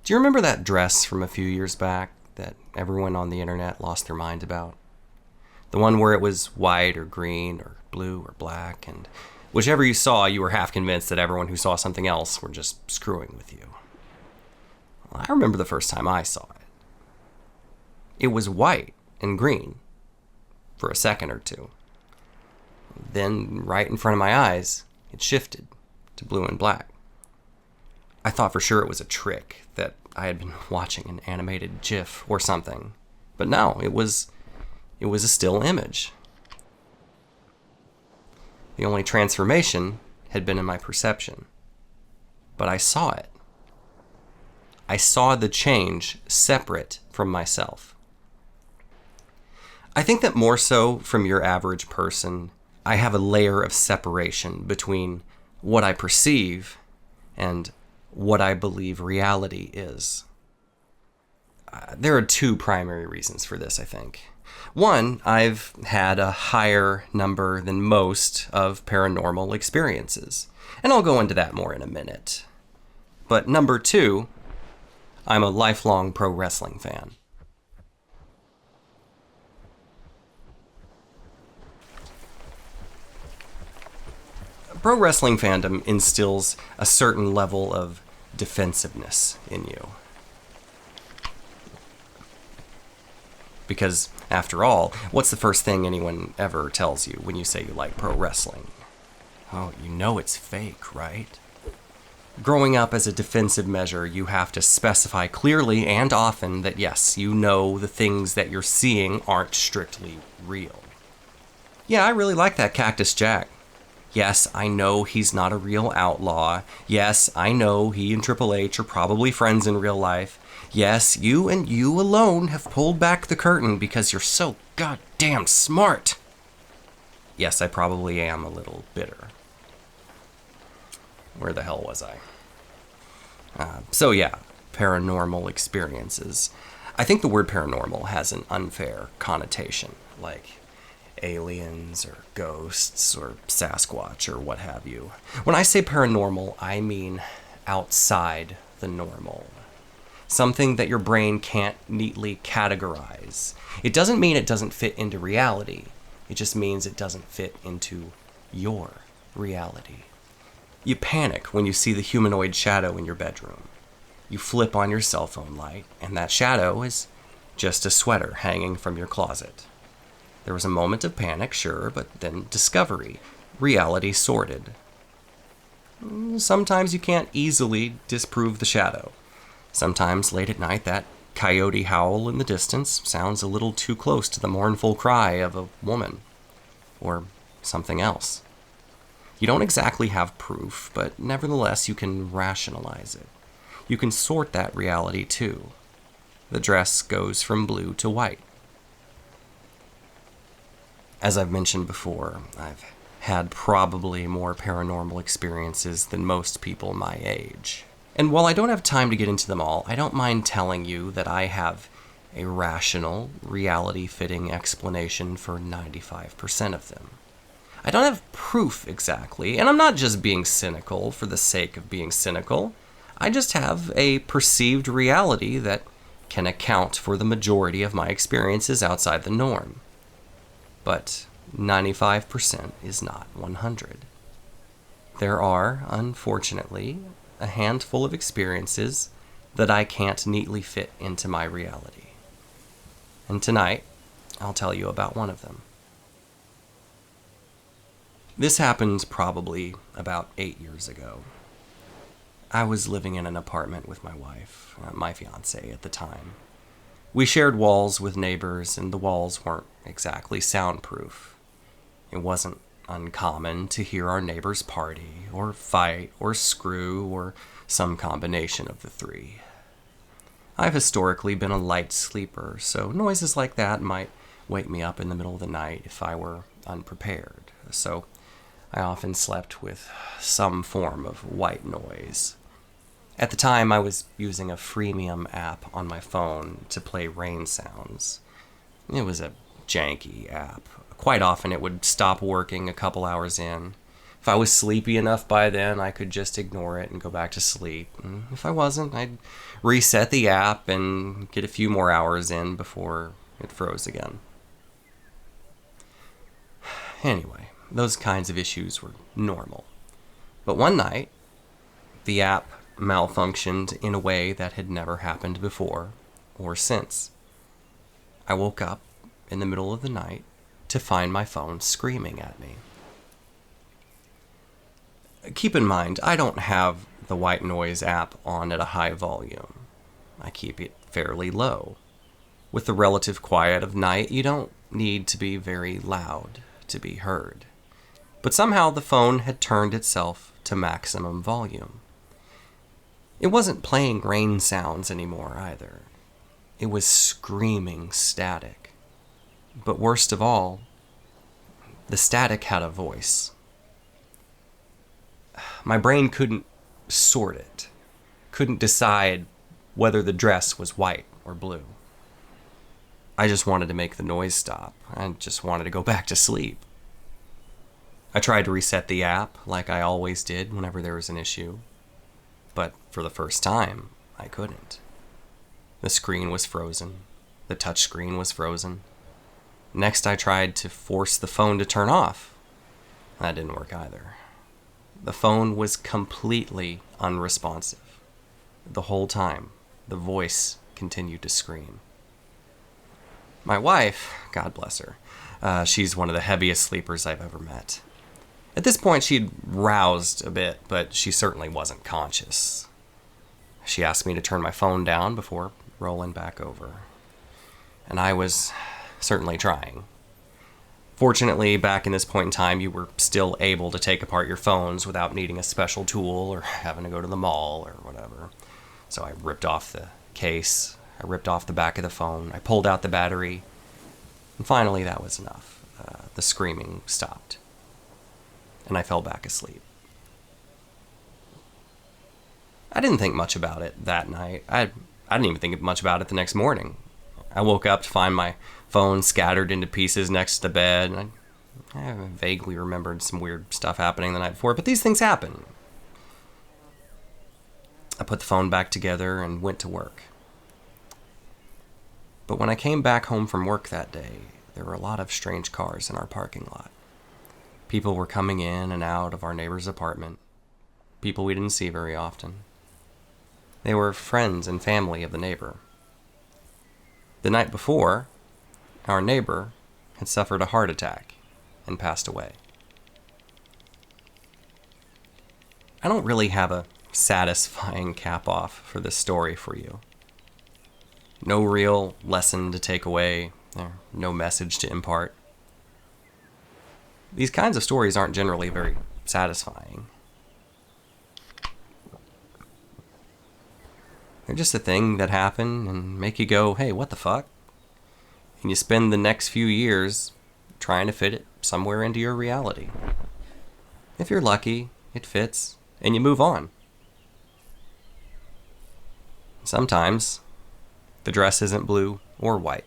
Do you remember that dress from a few years back that everyone on the internet lost their mind about? The one where it was white or green or blue or black, and whichever you saw, you were half convinced that everyone who saw something else were just screwing with you. Well, I remember the first time I saw it. It was white and green for a second or two. Then, right in front of my eyes, it shifted to blue and black. I thought for sure it was a trick, that I had been watching an animated GIF or something. But no, it was a still image. The only transformation had been in my perception. But I saw it. I saw the change separate from myself. I think that more so from your average person, I have a layer of separation between what I perceive and what I believe reality is. There are two primary reasons for this, I think. One, I've had a higher number than most of paranormal experiences, and I'll go into that more in a minute. But number two, I'm a lifelong pro wrestling fan. Pro wrestling fandom instills a certain level of defensiveness in you. Because, after all, what's the first thing anyone ever tells you when you say you like pro wrestling? Oh, you know it's fake, right? Growing up as a defensive measure, you have to specify clearly and often that yes, you know the things that you're seeing aren't strictly real. Yeah, I really like that Cactus Jack. Yes, I know he's not a real outlaw. Yes, I know he and Triple H are probably friends in real life. Yes, you and you alone have pulled back the curtain because you're so goddamn smart. Yes, I probably am a little bitter. Where the hell was I? So yeah, paranormal experiences. I think the word paranormal has an unfair connotation, like aliens or ghosts or Sasquatch or what have you. When I say paranormal, I mean outside the normal. Something that your brain can't neatly categorize. It doesn't mean it doesn't fit into reality. It just means it doesn't fit into your reality. You panic when you see the humanoid shadow in your bedroom. You flip on your cell phone light, and that shadow is just a sweater hanging from your closet. There was a moment of panic, sure, but then discovery, reality sorted. Sometimes you can't easily disprove the shadow. Sometimes late at night that coyote howl in the distance sounds a little too close to the mournful cry of a woman, or something else. You don't exactly have proof, but nevertheless you can rationalize it. You can sort that reality too. The dress goes from blue to white. As I've mentioned before, I've had probably more paranormal experiences than most people my age. And while I don't have time to get into them all, I don't mind telling you that I have a rational, reality-fitting explanation for 95% of them. I don't have proof exactly, and I'm not just being cynical for the sake of being cynical. I just have a perceived reality that can account for the majority of my experiences outside the norm. But 95% is not 100. There are, unfortunately, a handful of experiences that I can't neatly fit into my reality. And tonight, I'll tell you about one of them. This happened probably about 8 years ago. I was living in an apartment with my wife, my fiancée at the time. We shared walls with neighbors, and the walls weren't exactly soundproof. It wasn't uncommon to hear our neighbors party, or fight, or screw, or some combination of the three. I've historically been a light sleeper, so noises like that might wake me up in the middle of the night if I were unprepared. So I often slept with some form of white noise. At the time, I was using a freemium app on my phone to play rain sounds. It was a janky app. Quite often it would stop working a couple hours in, If I was sleepy enough by then, I could just ignore it and go back to sleep. And if I wasn't, I'd reset the app and get a few more hours in before it froze again. Anyway, those kinds of issues were normal. But one night, the app malfunctioned in a way that had never happened before or since. I woke up in the middle of the night to find my phone screaming at me. Keep in mind, I don't have the white noise app on at a high volume. I keep it fairly low. With the relative quiet of night, you don't need to be very loud to be heard. But somehow the phone had turned itself to maximum volume. It wasn't playing rain sounds anymore either. It was screaming static. But worst of all, the static had a voice. My brain couldn't sort it, couldn't decide whether the dress was white or blue. I just wanted to make the noise stop. I just wanted to go back to sleep. I tried to reset the app like I always did whenever there was an issue, but for the first time, I couldn't. The screen was frozen. The touch screen was frozen. Next, I tried to force the phone to turn off. That didn't work either. The phone was completely unresponsive. The whole time, the voice continued to scream. My wife, God bless her, she's one of the heaviest sleepers I've ever met. At this point, she'd roused a bit, but she certainly wasn't conscious. She asked me to turn my phone down before rolling back over. And I was certainly trying. Fortunately, back in this point in time, you were still able to take apart your phones without needing a special tool or having to go to the mall or whatever. So I ripped off the case, I ripped off the back of the phone, I pulled out the battery, and finally that was enough. The screaming stopped, and I fell back asleep. I didn't think much about it that night. I didn't even think much about it the next morning. I woke up to find my phone scattered into pieces next to the bed, and I vaguely remembered some weird stuff happening the night before, but these things happen. I put the phone back together and went to work. But when I came back home from work that day, there were a lot of strange cars in our parking lot. People were coming in and out of our neighbor's apartment. People we didn't see very often. They were friends and family of the neighbor. The night before, our neighbor had suffered a heart attack and passed away. I don't really have a satisfying cap-off for this story for you. No real lesson to take away, or no message to impart. These kinds of stories aren't generally very satisfying. They're just a thing that happen and make you go, hey, what the fuck? And you spend the next few years trying to fit it somewhere into your reality. If you're lucky, it fits, and you move on. Sometimes, the dress isn't blue or white.